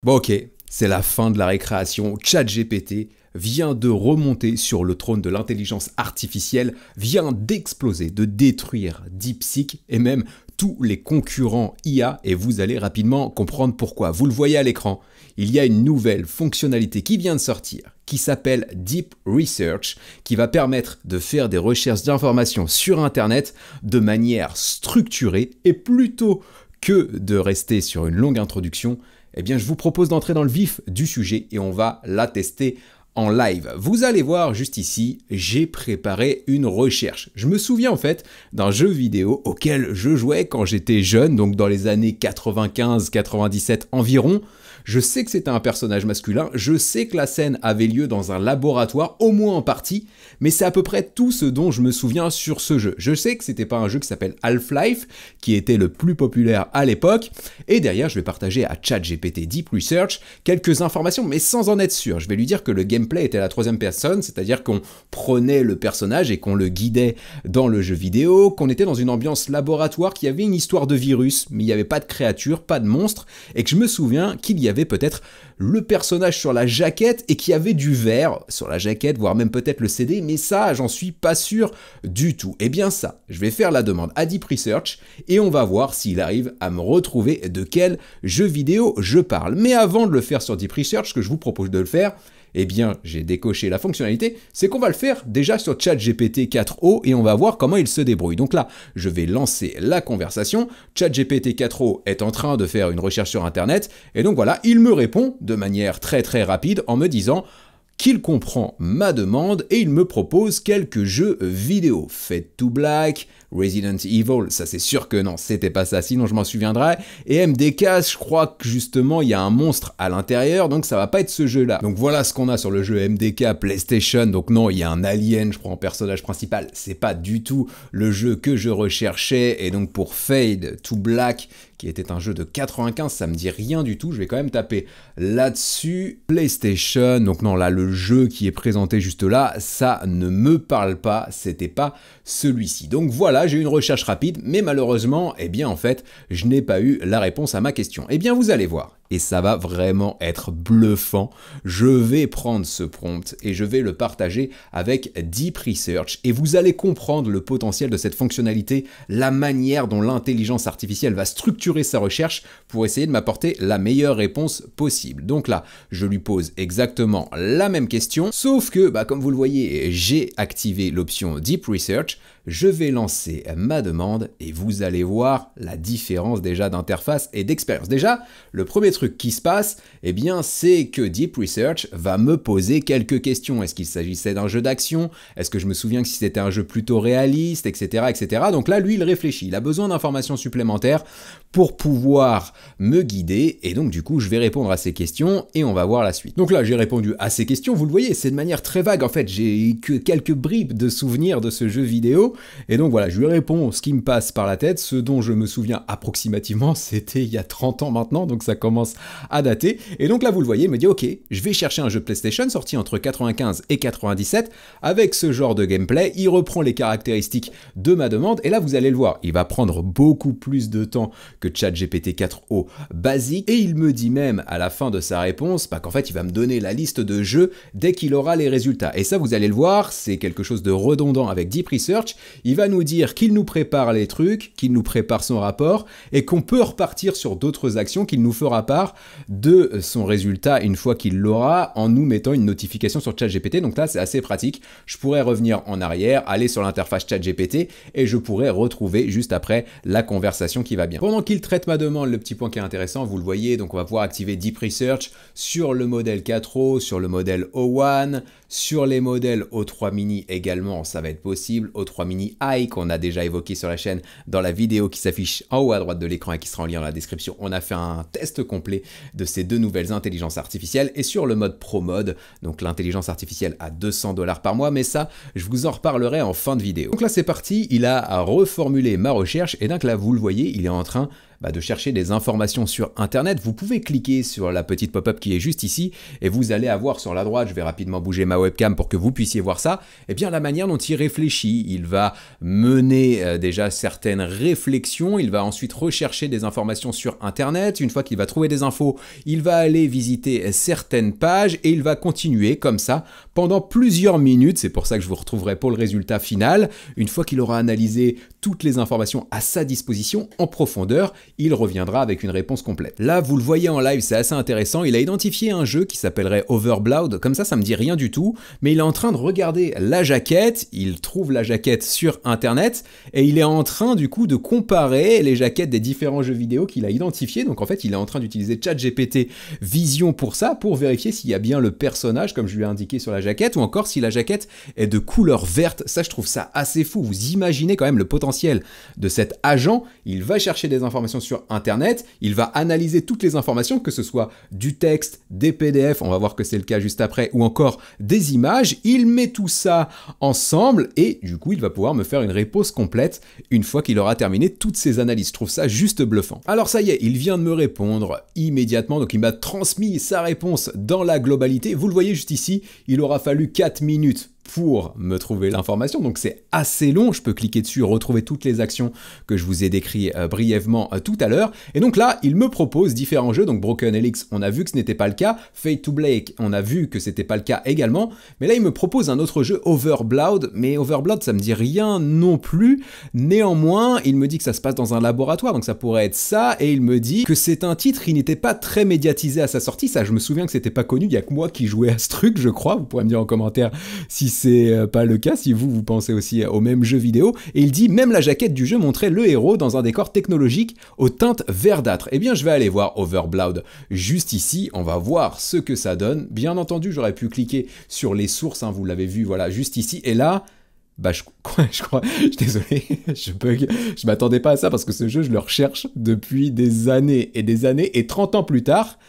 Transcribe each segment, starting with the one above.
Bon ok, c'est la fin de la récréation. ChatGPT vient de remonter sur le trône de l'intelligence artificielle, vient d'exploser, de détruire DeepSeek et même tous les concurrents IA, et vous allez rapidement comprendre pourquoi. Vous le voyez à l'écran, il y a une nouvelle fonctionnalité qui vient de sortir, qui s'appelle Deep Research, qui va permettre de faire des recherches d'informations sur Internet de manière structurée, et plutôt que de rester sur une longue introduction, eh bien je vous propose d'entrer dans le vif du sujet et on va la tester en live. Vous allez voir juste ici, j'ai préparé une recherche. Je me souviens en fait d'un jeu vidéo auquel je jouais quand j'étais jeune, donc dans les années 95-97 environ. Je sais que c'était un personnage masculin, je sais que la scène avait lieu dans un laboratoire, au moins en partie, mais c'est à peu près tout ce dont je me souviens sur ce jeu. Je sais que c'était pas un jeu qui s'appelle Half-Life, qui était le plus populaire à l'époque, et derrière je vais partager à ChatGPT Deep Research quelques informations, mais sans en être sûr. Je vais lui dire que le gameplay était à la troisième personne, c'est-à-dire qu'on prenait le personnage et qu'on le guidait dans le jeu vidéo, qu'on était dans une ambiance laboratoire, qu'il y avait une histoire de virus, mais il n'y avait pas de créatures, pas de monstres, et que je me souviens qu'il y avait peut-être le personnage sur la jaquette et qu'il y avait du verre sur la jaquette, voire même peut-être le CD, mais ça, j'en suis pas sûr du tout. Eh bien ça, je vais faire la demande à Deep Research et on va voir s'il arrive à me retrouver de quel jeu vidéo je parle. Mais avant de le faire sur Deep Research, ce que je vous propose de le faire, eh bien, j'ai décoché la fonctionnalité, c'est qu'on va le faire déjà sur ChatGPT 4o et on va voir comment il se débrouille. Donc là, je vais lancer la conversation. ChatGPT 4o est en train de faire une recherche sur Internet et donc voilà, il me répond de manière très rapide en me disant qu'il comprend ma demande et il me propose quelques jeux vidéo. Fade to Black, Resident Evil, ça c'est sûr que non, c'était pas ça, sinon je m'en souviendrai. Et MDK, je crois que justement il y a un monstre à l'intérieur, donc ça va pas être ce jeu-là. Donc voilà ce qu'on a sur le jeu MDK PlayStation, donc non, il y a un alien, je crois, en personnage principal. C'est pas du tout le jeu que je recherchais, et donc pour Fade to Black, qui était un jeu de 95, ça me dit rien du tout, je vais quand même taper là-dessus. PlayStation, donc non, là le jeu qui est présenté juste là, ça ne me parle pas, c'était pas celui-ci. Donc voilà, j'ai eu une recherche rapide, mais malheureusement, eh bien en fait, je n'ai pas eu la réponse à ma question. Eh bien vous allez voir, et ça va vraiment être bluffant. Je vais prendre ce prompt et je vais le partager avec Deep Research et vous allez comprendre le potentiel de cette fonctionnalité, la manière dont l'intelligence artificielle va structurer sa recherche pour essayer de m'apporter la meilleure réponse possible. Donc là, je lui pose exactement la même question, sauf que, comme vous le voyez, j'ai activé l'option Deep Research. Je vais lancer ma demande et vous allez voir la différence déjà d'interface et d'expérience. Déjà, le premier truc qui se passe, eh bien, c'est que Deep Research va me poser quelques questions. Est-ce qu'il s'agissait d'un jeu d'action? Est-ce que je me souviens que si c'était un jeu plutôt réaliste, etc., etc. Donc là, lui, il réfléchit. Il a besoin d'informations supplémentaires pour pouvoir me guider. Et donc, du coup, je vais répondre à ces questions et on va voir la suite. Donc là, j'ai répondu à ces questions. Vous le voyez, c'est de manière très vague. En fait, j'ai que quelques bribes de souvenirs de ce jeu vidéo. Et donc voilà, je lui réponds ce qui me passe par la tête, ce dont je me souviens approximativement, c'était il y a 30 ans maintenant, donc ça commence à dater. Et donc là, vous le voyez, il me dit, ok, je vais chercher un jeu PlayStation sorti entre 95 et 97, avec ce genre de gameplay, il reprend les caractéristiques de ma demande, et là, vous allez le voir, il va prendre beaucoup plus de temps que ChatGPT 4o basique, et il me dit même, à la fin de sa réponse, qu'en fait, il va me donner la liste de jeux dès qu'il aura les résultats. Et ça, vous allez le voir, c'est quelque chose de redondant avec Deep Research. Il va nous dire qu'il nous prépare les trucs, qu'il nous prépare son rapport et qu'on peut repartir sur d'autres actions, qu'il nous fera part de son résultat une fois qu'il l'aura en nous mettant une notification sur ChatGPT. Donc là, c'est assez pratique. Je pourrais revenir en arrière, aller sur l'interface ChatGPT et je pourrais retrouver juste après la conversation qui va bien. Pendant qu'il traite ma demande, le petit point qui est intéressant, vous le voyez, donc on va pouvoir activer Deep Research sur le modèle 4o, sur le modèle O1, sur les modèles O3 mini également, ça va être possible, O3 mini i qu'on a déjà évoqué sur la chaîne dans la vidéo qui s'affiche en haut à droite de l'écran et qui sera en lien dans la description. On a fait un test complet de ces deux nouvelles intelligences artificielles et sur le mode Pro Mode, donc l'intelligence artificielle à 200 $ par mois, mais ça, je vous en reparlerai en fin de vidéo. Donc là, c'est parti, il a reformulé ma recherche et donc là, vous le voyez, il est en train de chercher des informations sur Internet. Vous pouvez cliquer sur la petite pop-up qui est juste ici et vous allez avoir sur la droite, je vais rapidement bouger ma webcam pour que vous puissiez voir ça, eh bien la manière dont il réfléchit. Il va mener déjà certaines réflexions, il va ensuite rechercher des informations sur Internet. Une fois qu'il va trouver des infos, il va aller visiter certaines pages et il va continuer comme ça pendant plusieurs minutes. C'est pour ça que je vous retrouverai pour le résultat final. Une fois qu'il aura analysé toutes les informations à sa disposition en profondeur, il reviendra avec une réponse complète. Là, vous le voyez en live, c'est assez intéressant. Il a identifié un jeu qui s'appellerait Overblood. Comme ça me dit rien du tout, mais il est en train de regarder la jaquette. Il trouve la jaquette sur Internet et il est en train du coup de comparer les jaquettes des différents jeux vidéo qu'il a identifiés. Donc en fait, il est en train d'utiliser ChatGPT Vision pour ça, pour vérifier s'il y a bien le personnage comme je lui ai indiqué sur la jaquette, ou encore si la jaquette est de couleur verte. Ça, je trouve ça assez fou. Vous imaginez quand même le potentiel de cet agent. Il va chercher des informations sur Internet, il va analyser toutes les informations, que ce soit du texte, des PDF, on va voir que c'est le cas juste après, ou encore des images. Il met tout ça ensemble et du coup, il va pouvoir me faire une réponse complète une fois qu'il aura terminé toutes ses analyses. Je trouve ça juste bluffant. Alors ça y est, il vient de me répondre immédiatement, donc il m'a transmis sa réponse dans la globalité. Vous le voyez juste ici, il aura fallu 4 minutes pour me trouver l'information, donc c'est assez long. Je peux cliquer dessus, retrouver toutes les actions que je vous ai décrites brièvement tout à l'heure. Et donc là, il me propose différents jeux. Donc Broken Helix, on a vu que ce n'était pas le cas. Fade to Black, on a vu que c'était pas le cas également. Mais là, il me propose un autre jeu, Overblood. Mais Overblood, ça me dit rien non plus. Néanmoins, il me dit que ça se passe dans un laboratoire, donc ça pourrait être ça. Et il me dit que c'est un titre qui n'était pas très médiatisé à sa sortie. Ça, je me souviens que c'était pas connu. Il y a que moi qui jouais à ce truc, je crois. Vous pourrez me dire en commentaire si c'est pas le cas, si vous pensez aussi au même jeu vidéo. Et il dit, même la jaquette du jeu montrait le héros dans un décor technologique aux teintes verdâtres. Eh bien, je vais aller voir Overblood juste ici. On va voir ce que ça donne. Bien entendu, j'aurais pu cliquer sur les sources, hein, vous l'avez vu, voilà, juste ici. Et là, je crois, je suis désolé, je bug, je m'attendais pas à ça parce que ce jeu, je le recherche depuis des années, et 30 ans plus tard,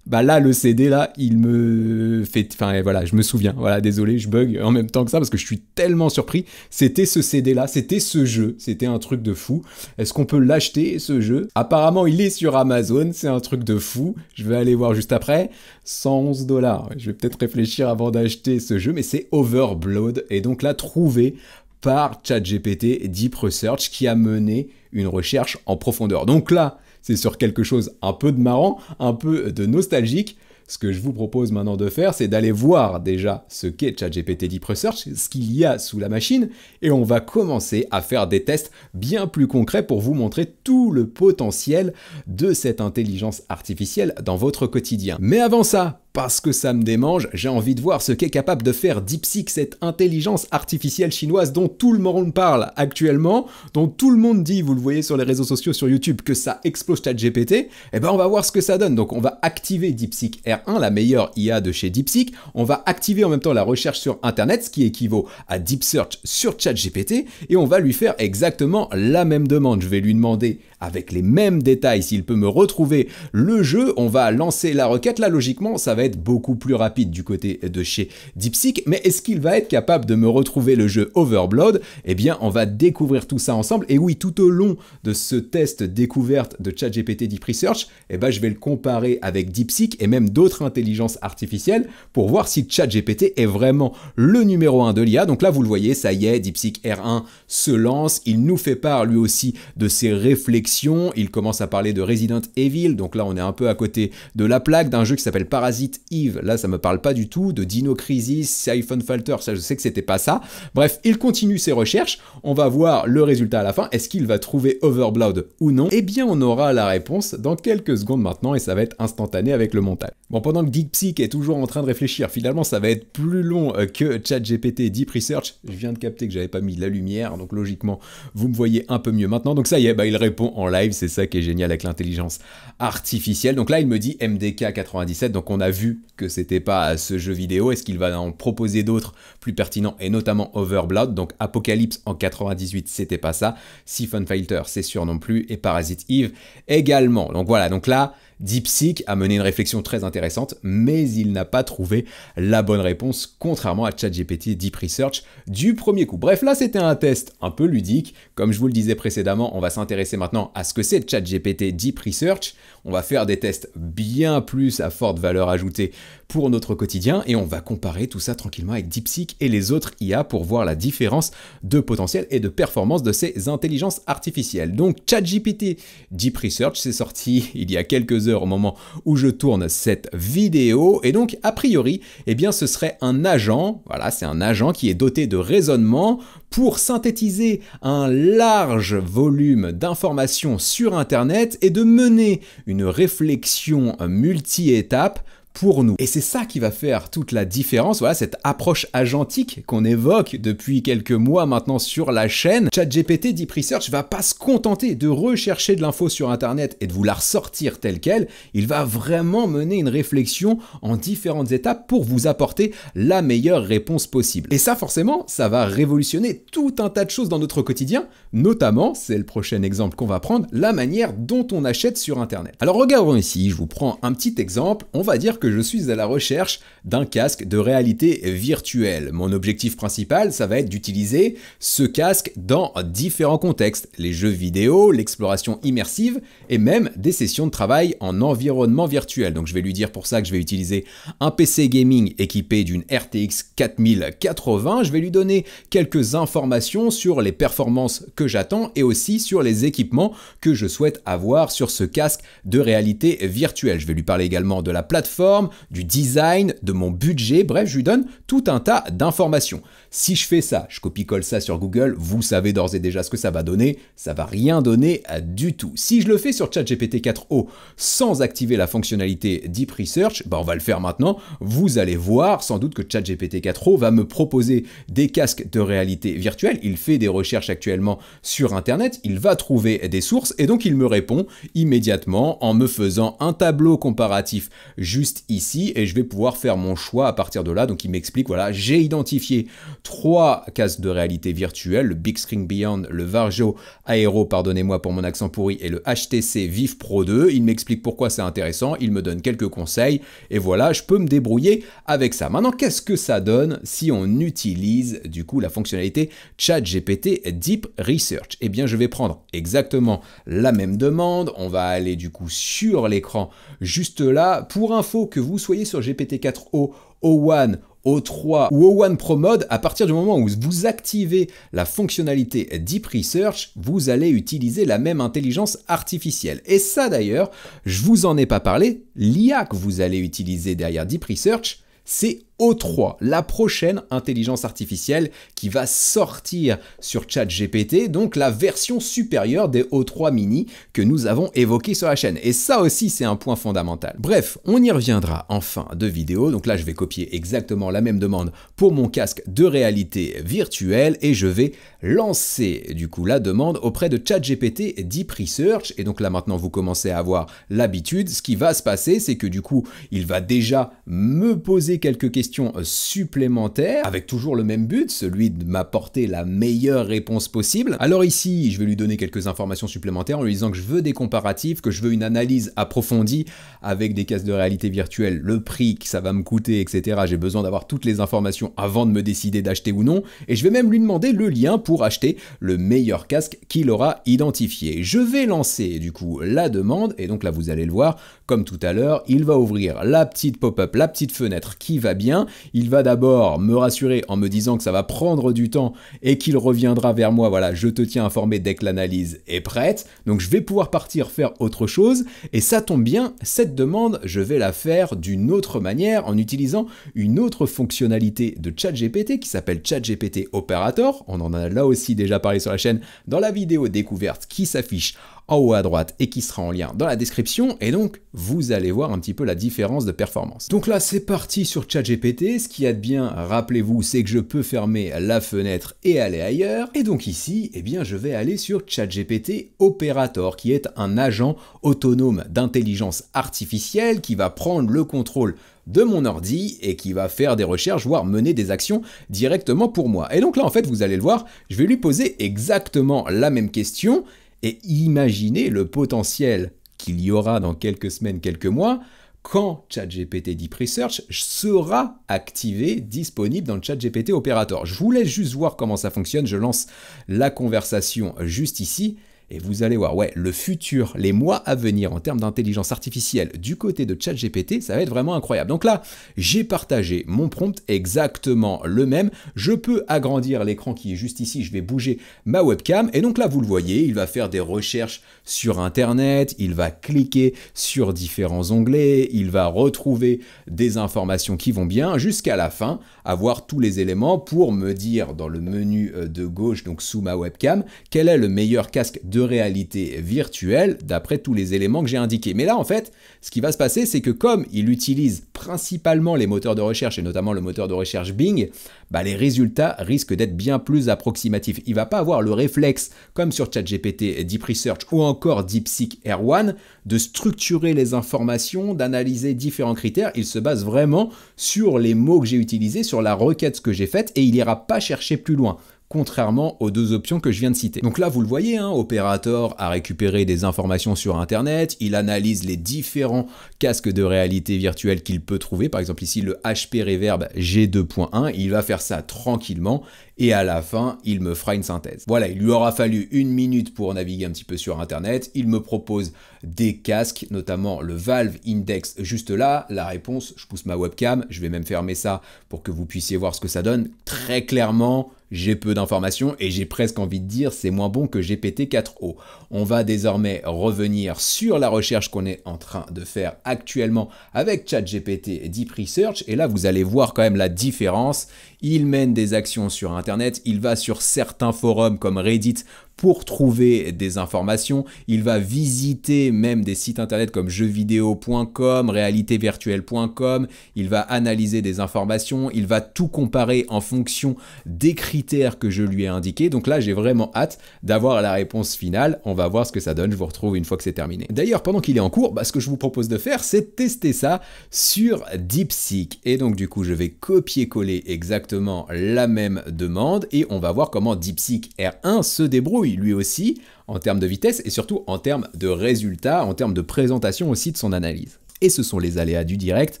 là, le CD, là, il me fait... Enfin, voilà, je me souviens. Voilà, désolé, je bug en même temps que ça parce que je suis tellement surpris. C'était ce CD-là, c'était ce jeu. C'était un truc de fou. Est-ce qu'on peut l'acheter, ce jeu? Apparemment, il est sur Amazon. C'est un truc de fou. Je vais aller voir juste après. 111 $. Je vais peut-être réfléchir avant d'acheter ce jeu, mais c'est Overblood. Et donc là, trouvé par ChatGPT Deep Research qui a mené une recherche en profondeur. Donc là, c'est sur quelque chose un peu de marrant, un peu de nostalgique. Ce que je vous propose maintenant de faire, c'est d'aller voir déjà ce qu'est ChatGPT Deep Research, ce qu'il y a sous la machine, et on va commencer à faire des tests bien plus concrets pour vous montrer tout le potentiel de cette intelligence artificielle dans votre quotidien. Mais avant ça, parce que ça me démange, j'ai envie de voir ce qu'est capable de faire DeepSeek, cette intelligence artificielle chinoise dont tout le monde parle actuellement, dont tout le monde dit, vous le voyez sur les réseaux sociaux, sur YouTube, que ça explose ChatGPT. Eh ben on va voir ce que ça donne. Donc on va activer DeepSeek R1, la meilleure IA de chez DeepSeek. On va activer en même temps la recherche sur Internet, ce qui équivaut à Deep Search sur ChatGPT, et on va lui faire exactement la même demande. Je vais lui demander avec les mêmes détails s'il peut me retrouver le jeu. On va lancer la requête. Là, logiquement, ça va être beaucoup plus rapide du côté de chez DeepSeek, mais est-ce qu'il va être capable de me retrouver le jeu Overblood? Eh bien, on va découvrir tout ça ensemble. Et oui, tout au long de ce test découverte de ChatGPT Deep Research, eh ben, je vais le comparer avec DeepSeek et même d'autres intelligences artificielles pour voir si ChatGPT est vraiment le numéro 1 de l'IA. Donc là, vous le voyez, ça y est, DeepSeek R1 se lance. Il nous fait part, lui aussi, de ses réflexions. Il commence à parler de Resident Evil. Donc là, on est un peu à côté de la plaque d'un jeu qui s'appelle Parasite Eve, là ça me parle pas du tout, de Dino Crisis, Siphon Filter, ça je sais que c'était pas ça. Bref, il continue ses recherches, on va voir le résultat à la fin. Est-ce qu'il va trouver Overblood ou non? Eh bien on aura la réponse dans quelques secondes maintenant et ça va être instantané avec le montage. Bon, pendant que DeepSeek est toujours en train de réfléchir, finalement ça va être plus long que ChatGPT Deep Research. Je viens de capter que j'avais pas mis la lumière, donc logiquement vous me voyez un peu mieux maintenant. Donc ça y est, il répond en live, c'est ça qui est génial avec l'intelligence artificielle. Donc là il me dit MDK 97, donc on a vu que c'était pas ce jeu vidéo. Est-ce qu'il va en proposer d'autres plus pertinents, et notamment Overblood? Donc Apocalypse en 98, c'était pas ça. Siphon Filter, c'est sûr non plus, et Parasite Eve également. Donc voilà, donc là DeepSeek a mené une réflexion très intéressante, mais il n'a pas trouvé la bonne réponse, contrairement à ChatGPT Deep Research du premier coup. Bref, là c'était un test un peu ludique. Comme je vous le disais précédemment, on va s'intéresser maintenant à ce que c'est ChatGPT Deep Research. On va faire des tests bien plus à forte valeur ajoutée pour notre quotidien et on va comparer tout ça tranquillement avec DeepSeek et les autres IA pour voir la différence de potentiel et de performance de ces intelligences artificielles. Donc ChatGPT Deep Research, c'est sorti il y a quelques heures au moment où je tourne cette vidéo et donc a priori, eh bien ce serait un agent, voilà, c'est un agent qui est doté de raisonnement pour synthétiser un large volume d'informations sur Internet et de mener une réflexion multi-étapes pour nous. Et c'est ça qui va faire toute la différence, voilà, cette approche agentique qu'on évoque depuis quelques mois maintenant sur la chaîne. ChatGPT Deep Research va pas se contenter de rechercher de l'info sur Internet et de vous la ressortir telle quelle, il va vraiment mener une réflexion en différentes étapes pour vous apporter la meilleure réponse possible. Et ça, forcément, ça va révolutionner tout un tas de choses dans notre quotidien, notamment, c'est le prochain exemple qu'on va prendre, la manière dont on achète sur Internet. Alors regardons ici, je vous prends un petit exemple, on va dire que je suis à la recherche d'un casque de réalité virtuelle. Mon objectif principal, ça va être d'utiliser ce casque dans différents contextes, les jeux vidéo, l'exploration immersive et même des sessions de travail en environnement virtuel. Donc je vais lui dire pour ça que je vais utiliser un PC gaming équipé d'une RTX 4080. Je vais lui donner quelques informations sur les performances que j'attends et aussi sur les équipements que je souhaite avoir sur ce casque de réalité virtuelle. Je vais lui parler également de la plateforme, du design, de mon budget, bref, je lui donne tout un tas d'informations. Si je fais ça, je copie-colle ça sur Google, vous savez d'ores et déjà ce que ça va donner, ça va rien donner du tout. Si je le fais sur ChatGPT 4o sans activer la fonctionnalité Deep Research, on va le faire maintenant, vous allez voir sans doute que ChatGPT 4o va me proposer des casques de réalité virtuelle, il fait des recherches actuellement sur Internet, il va trouver des sources et donc il me répond immédiatement en me faisant un tableau comparatif juste ici et je vais pouvoir faire mon choix à partir de là. Donc il m'explique, voilà, j'ai identifié 3 casques de réalité virtuelle, le Big Screen Beyond, le Varjo Aero, pardonnez-moi pour mon accent pourri, et le HTC Vive Pro 2. Il m'explique pourquoi c'est intéressant, il me donne quelques conseils et voilà, je peux me débrouiller avec ça. Maintenant, qu'est-ce que ça donne si on utilise du coup la fonctionnalité ChatGPT Deep Research? Eh bien, je vais prendre exactement la même demande, on va aller du coup sur l'écran juste là. Pour info, que vous soyez sur GPT-4o, O1, O3 ou O1 Pro Mode, à partir du moment où vous activez la fonctionnalité Deep Research, vous allez utiliser la même intelligence artificielle. Et ça d'ailleurs, je vous en ai pas parlé, l'IA que vous allez utiliser derrière Deep Research, c'est O3, la prochaine intelligence artificielle qui va sortir sur ChatGPT, donc la version supérieure des O3 mini que nous avons évoqué sur la chaîne. Et ça aussi, c'est un point fondamental. Bref, on y reviendra en fin de vidéo. Donc là, je vais copier exactement la même demande pour mon casque de réalité virtuelle et je vais lancer du coup la demande auprès de ChatGPT Deep Research. Et donc là, maintenant, vous commencez à avoir l'habitude. Ce qui va se passer, c'est que du coup, il va déjà me poser quelques questions supplémentaires avec toujours le même but, celui de m'apporter la meilleure réponse possible. Alors ici, je vais lui donner quelques informations supplémentaires en lui disant que je veux des comparatifs, que je veux une analyse approfondie avec des casques de réalité virtuelle, le prix que ça va me coûter, etc. J'ai besoin d'avoir toutes les informations avant de me décider d'acheter ou non. Et je vais même lui demander le lien pour acheter le meilleur casque qu'il aura identifié. Je vais lancer du coup la demande et donc là vous allez le voir, comme tout à l'heure, il va ouvrir la petite pop-up, la petite fenêtre qui va bien. Il va d'abord me rassurer en me disant que ça va prendre du temps et qu'il reviendra vers moi. Voilà, je te tiens informé dès que l'analyse est prête. Donc je vais pouvoir partir faire autre chose. Et ça tombe bien, cette demande, je vais la faire d'une autre manière en utilisant une autre fonctionnalité de ChatGPT qui s'appelle ChatGPT Operator. On en a là aussi déjà parlé sur la chaîne dans la vidéo découverte qui s'affiche en haut à droite et qui sera en lien dans la description, et donc vous allez voir un petit peu la différence de performance. Donc là c'est parti sur ChatGPT, ce qu'il y a de bien, rappelez-vous, c'est que je peux fermer la fenêtre et aller ailleurs, et donc ici, eh bien je vais aller sur ChatGPT Operator, qui est un agent autonome d'intelligence artificielle qui va prendre le contrôle de mon ordi et qui va faire des recherches, voire mener des actions directement pour moi. Et donc là en fait vous allez le voir, je vais lui poser exactement la même question. Et imaginez le potentiel qu'il y aura dans quelques semaines, quelques mois, quand ChatGPT Deep Research sera activé, disponible dans le ChatGPT Operator. Je vous laisse juste voir comment ça fonctionne, je lance la conversation juste ici. Et vous allez voir, ouais, le futur, les mois à venir en termes d'intelligence artificielle du côté de ChatGPT, ça va être vraiment incroyable. Donc là, j'ai partagé mon prompt exactement le même. Je peux agrandir l'écran qui est juste ici, je vais bouger ma webcam. Et donc là, vous le voyez, il va faire des recherches sur Internet, il va cliquer sur différents onglets, il va retrouver des informations qui vont bien, jusqu'à la fin, avoir tous les éléments pour me dire dans le menu de gauche, donc sous ma webcam, quel est le meilleur casque de réalité virtuelle d'après tous les éléments que j'ai indiqués. Mais là, en fait, ce qui va se passer, c'est que comme il utilise principalement les moteurs de recherche et notamment le moteur de recherche Bing, bah, les résultats risquent d'être bien plus approximatifs. Il ne va pas avoir le réflexe, comme sur ChatGPT Deep Research ou encore DeepSeek R1, de structurer les informations, d'analyser différents critères. Il se base vraiment sur les mots que j'ai utilisés, sur la requête que j'ai faite et il n'ira pas chercher plus loin, contrairement aux deux options que je viens de citer. Donc là, vous le voyez, hein, Operator a récupéré des informations sur Internet, il analyse les différents casques de réalité virtuelle qu'il peut trouver, par exemple ici le HP Reverb G2.1, il va faire ça tranquillement, et à la fin, il me fera une synthèse. Voilà, il lui aura fallu 1 minute pour naviguer un petit peu sur Internet, il me propose des casques, notamment le Valve Index juste là, la réponse, je pousse ma webcam, je vais même fermer ça pour que vous puissiez voir ce que ça donne, très clairement, j'ai peu d'informations et j'ai presque envie de dire c'est moins bon que GPT-4o. On va désormais revenir sur la recherche qu'on est en train de faire actuellement avec ChatGPT Deep Research et là vous allez voir quand même la différence. Il mène des actions sur Internet, il va sur certains forums comme Reddit pour trouver des informations, il va visiter même des sites internet comme jeuxvideo.com, réalitévirtuelle.com, il va analyser des informations, il va tout comparer en fonction des critères que je lui ai indiqués. Donc là, j'ai vraiment hâte d'avoir la réponse finale. On va voir ce que ça donne, je vous retrouve une fois que c'est terminé. D'ailleurs, pendant qu'il est en cours, ce que je vous propose de faire, c'est de tester ça sur DeepSeek. Et donc du coup, je vais copier-coller exactement la même demande et on va voir comment DeepSeek R1 se débrouille lui aussi, en termes de vitesse et surtout en termes de résultats, en termes de présentation aussi de son analyse. Et ce sont les aléas du direct.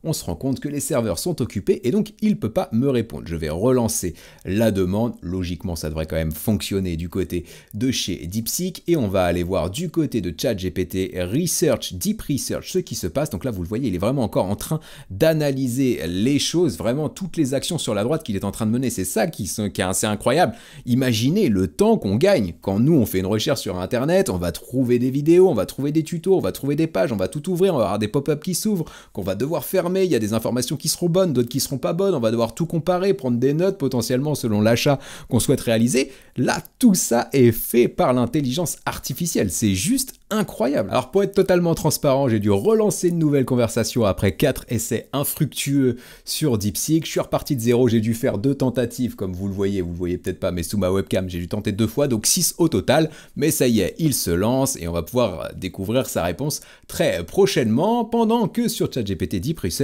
On se rend compte que les serveurs sont occupés et donc il ne peut pas me répondre. Je vais relancer la demande. Logiquement, ça devrait quand même fonctionner du côté de chez DeepSeek et on va aller voir du côté de ChatGPT Research, Deep Research, ce qui se passe. Donc là, vous le voyez, il est vraiment encore en train d'analyser les choses, vraiment toutes les actions sur la droite qu'il est en train de mener. C'est ça qui est assez incroyable. Imaginez le temps qu'on gagne quand nous, on fait une recherche sur Internet, on va trouver des vidéos, on va trouver des tutos, on va trouver des pages, on va tout ouvrir, on va avoir des pop-up qui s'ouvrent, qu'on va devoir fermer. Il y a des informations qui seront bonnes, d'autres qui seront pas bonnes, on va devoir tout comparer, prendre des notes potentiellement selon l'achat qu'on souhaite réaliser. Là, tout ça est fait par l'intelligence artificielle, c'est juste incroyable. Alors pour être totalement transparent, j'ai dû relancer une nouvelle conversation après 4 essais infructueux sur DeepSeek. Je suis reparti de zéro, j'ai dû faire 2 tentatives, comme vous le voyez peut-être pas, mais sous ma webcam, j'ai dû tenter 2 fois, donc 6 au total. Mais ça y est, il se lance et on va pouvoir découvrir sa réponse très prochainement, pendant que sur ChatGPT Deep Research,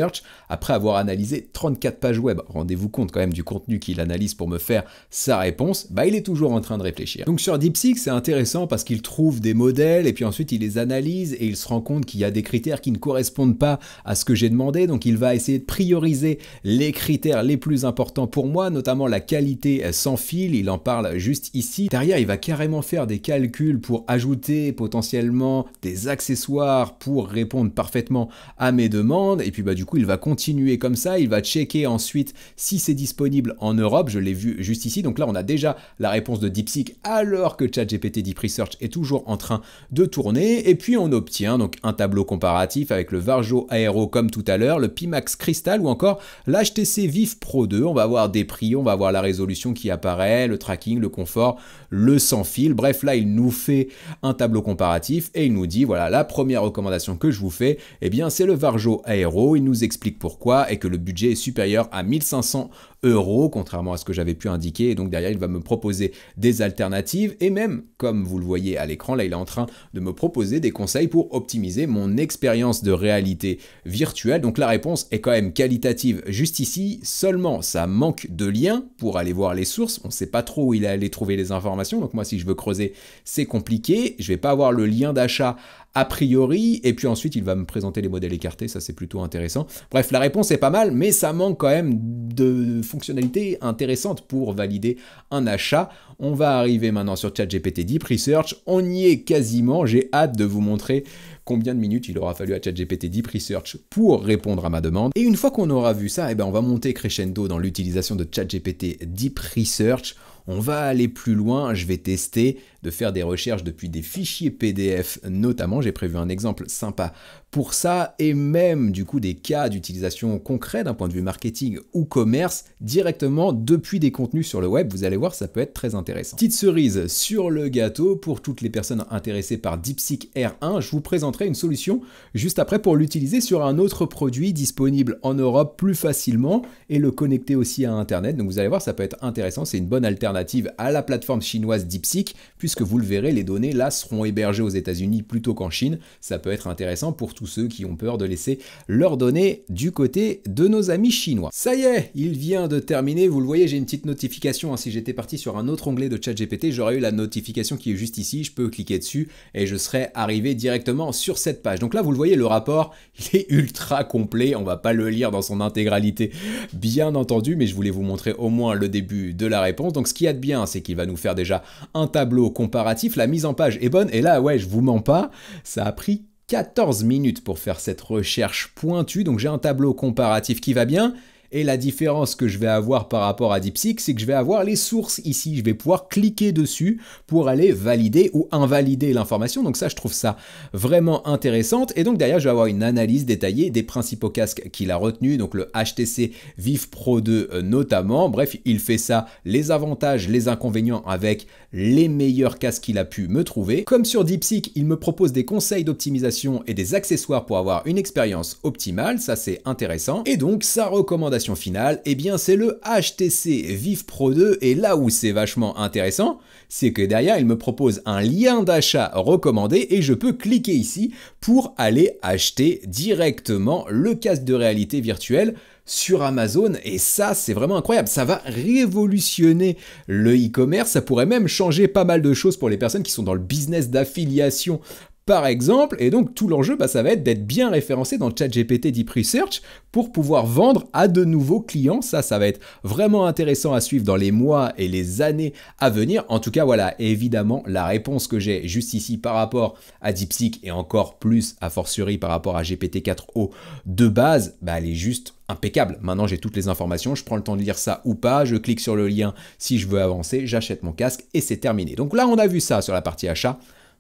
après avoir analysé 34 pages web, rendez-vous compte quand même du contenu qu'il analyse pour me faire sa réponse, il est toujours en train de réfléchir. Donc sur DeepSeek, c'est intéressant parce qu'il trouve des modèles et puis ensuite il les analyse et il se rend compte qu'il y a des critères qui ne correspondent pas à ce que j'ai demandé, donc il va essayer de prioriser les critères les plus importants pour moi, notamment la qualité sans fil, il en parle juste ici. Derrière, il va carrément faire des calculs pour ajouter potentiellement des accessoires pour répondre parfaitement à mes demandes, et puis du coup il va continuer comme ça, il va checker ensuite si c'est disponible en Europe, je l'ai vu juste ici, donc là on a déjà la réponse de DeepSeek alors que ChatGPT Deep Research est toujours en train de tourner, et puis on obtient donc un tableau comparatif avec le Varjo Aero comme tout à l'heure, le Pimax Crystal ou encore l'HTC Vive Pro 2, on va avoir des prix, on va avoir la résolution qui apparaît, le tracking, le confort, le sans fil, bref là il nous fait un tableau comparatif et il nous dit voilà la première recommandation que je vous fais, eh bien c'est le Varjo Aero, il nous explique pourquoi et que le budget est supérieur à 1500 €, contrairement à ce que j'avais pu indiquer, et donc derrière il va me proposer des alternatives et même, comme vous le voyez à l'écran, là il est en train de me me proposer des conseils pour optimiser mon expérience de réalité virtuelle. Donc la réponse est quand même qualitative juste ici, seulement ça manque de liens pour aller voir les sources. On ne sait pas trop où il est allé trouver les informations, donc moi si je veux creuser, c'est compliqué. Je vais pas avoir le lien d'achat a priori, et puis ensuite il va me présenter les modèles écartés, ça c'est plutôt intéressant. Bref, la réponse est pas mal, mais ça manque quand même de fonctionnalités intéressantes pour valider un achat. On va arriver maintenant sur ChatGPT Deep Research, on y est quasiment, j'ai hâte de vous montrer combien de minutes il aura fallu à ChatGPT Deep Research pour répondre à ma demande. Et une fois qu'on aura vu ça, on va monter crescendo dans l'utilisation de ChatGPT Deep Research. On va aller plus loin, je vais tester de faire des recherches depuis des fichiers PDF notamment, j'ai prévu un exemple sympa pour ça, et même du coup des cas d'utilisation concrets d'un point de vue marketing ou commerce directement depuis des contenus sur le web. Vous allez voir, ça peut être très intéressant. Petite cerise sur le gâteau, pour toutes les personnes intéressées par DeepSeek R1, je vous présenterai une solution juste après pour l'utiliser sur un autre produit disponible en Europe plus facilement et le connecter aussi à Internet. Donc vous allez voir, ça peut être intéressant, c'est une bonne alternative à la plateforme chinoise DeepSeek, puisque vous le verrez, les données là seront hébergées aux États-Unis plutôt qu'en Chine. Ça peut être intéressant pour tous ceux qui ont peur de laisser leurs données du côté de nos amis chinois. Ça y est, il vient de terminer. Vous le voyez, j'ai une petite notification. Si j'étais parti sur un autre onglet de ChatGPT, j'aurais eu la notification qui est juste ici. Je peux cliquer dessus et je serais arrivé directement sur cette page. Donc là, vous le voyez, le rapport, il est ultra complet. On va pas le lire dans son intégralité, bien entendu, mais je voulais vous montrer au moins le début de la réponse. Donc ce qu'il y a de bien, c'est qu'il va nous faire déjà un tableau comparatif. La mise en page est bonne. Et là, ouais, je vous mens pas, ça a pris 14 minutes pour faire cette recherche pointue, donc j'ai un tableau comparatif qui va bien. Et la différence que je vais avoir par rapport à DeepSeek, c'est que je vais avoir les sources ici. Je vais pouvoir cliquer dessus pour aller valider ou invalider l'information. Donc ça, je trouve ça vraiment intéressant. Et donc derrière, je vais avoir une analyse détaillée des principaux casques qu'il a retenus. Donc le HTC Vive Pro 2 notamment. Bref, il fait ça, les avantages, les inconvénients avec les meilleurs casques qu'il a pu me trouver. Comme sur DeepSeek, il me propose des conseils d'optimisation et des accessoires pour avoir une expérience optimale. Ça, c'est intéressant. Et donc, sa recommandation finale, eh bien c'est le HTC Vive Pro 2, et là où c'est vachement intéressant, c'est que derrière il me propose un lien d'achat recommandé et je peux cliquer ici pour aller acheter directement le casque de réalité virtuelle sur Amazon, et ça c'est vraiment incroyable, ça va révolutionner le e-commerce, ça pourrait même changer pas mal de choses pour les personnes qui sont dans le business d'affiliation par exemple, et donc tout l'enjeu, ça va être d'être bien référencé dans ChatGPT Deep Research pour pouvoir vendre à de nouveaux clients. Ça va être vraiment intéressant à suivre dans les mois et les années à venir. En tout cas, voilà, évidemment, la réponse que j'ai juste ici par rapport à DeepSeek et encore plus a fortiori par rapport à GPT-4o de base, elle est juste impeccable. Maintenant, j'ai toutes les informations, je prends le temps de lire ça ou pas, je clique sur le lien si je veux avancer, j'achète mon casque et c'est terminé. Donc là, on a vu ça sur la partie achat.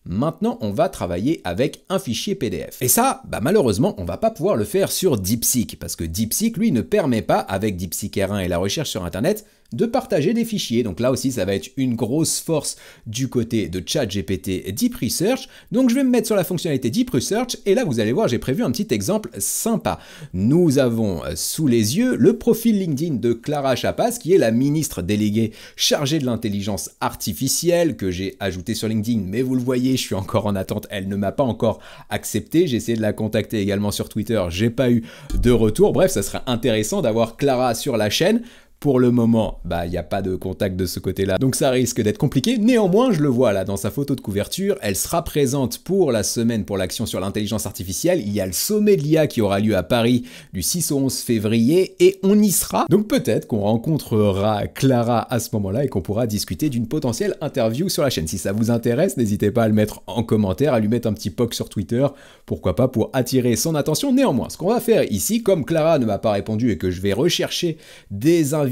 Maintenant, on va travailler avec un fichier PDF. Et ça, malheureusement, on va pas pouvoir le faire sur DeepSeek, parce que DeepSeek, lui, ne permet pas, avec DeepSeek R1 et la recherche sur Internet, de partager des fichiers. Donc là aussi, ça va être une grosse force du côté de ChatGPT Deep Research. Donc je vais me mettre sur la fonctionnalité Deep Research, et là, vous allez voir, j'ai prévu un petit exemple sympa. Nous avons sous les yeux le profil LinkedIn de Clara Chapaz, qui est la ministre déléguée chargée de l'intelligence artificielle, que j'ai ajouté sur LinkedIn, mais vous le voyez, je suis encore en attente, elle ne m'a pas encore accepté. J'ai essayé de la contacter également sur Twitter, j'ai pas eu de retour. Bref, ça serait intéressant d'avoir Clara sur la chaîne. Pour le moment, il n'y a pas de contact de ce côté-là, donc ça risque d'être compliqué. Néanmoins, je le vois là dans sa photo de couverture, elle sera présente pour la semaine pour l'action sur l'intelligence artificielle. Il y a le sommet de l'IA qui aura lieu à Paris du 6 au 11 février et on y sera. Donc peut-être qu'on rencontrera Clara à ce moment-là et qu'on pourra discuter d'une potentielle interview sur la chaîne. Si ça vous intéresse, n'hésitez pas à le mettre en commentaire, à lui mettre un petit poke sur Twitter, pourquoi pas, pour attirer son attention. Néanmoins, ce qu'on va faire ici, comme Clara ne m'a pas répondu et que je vais rechercher des invités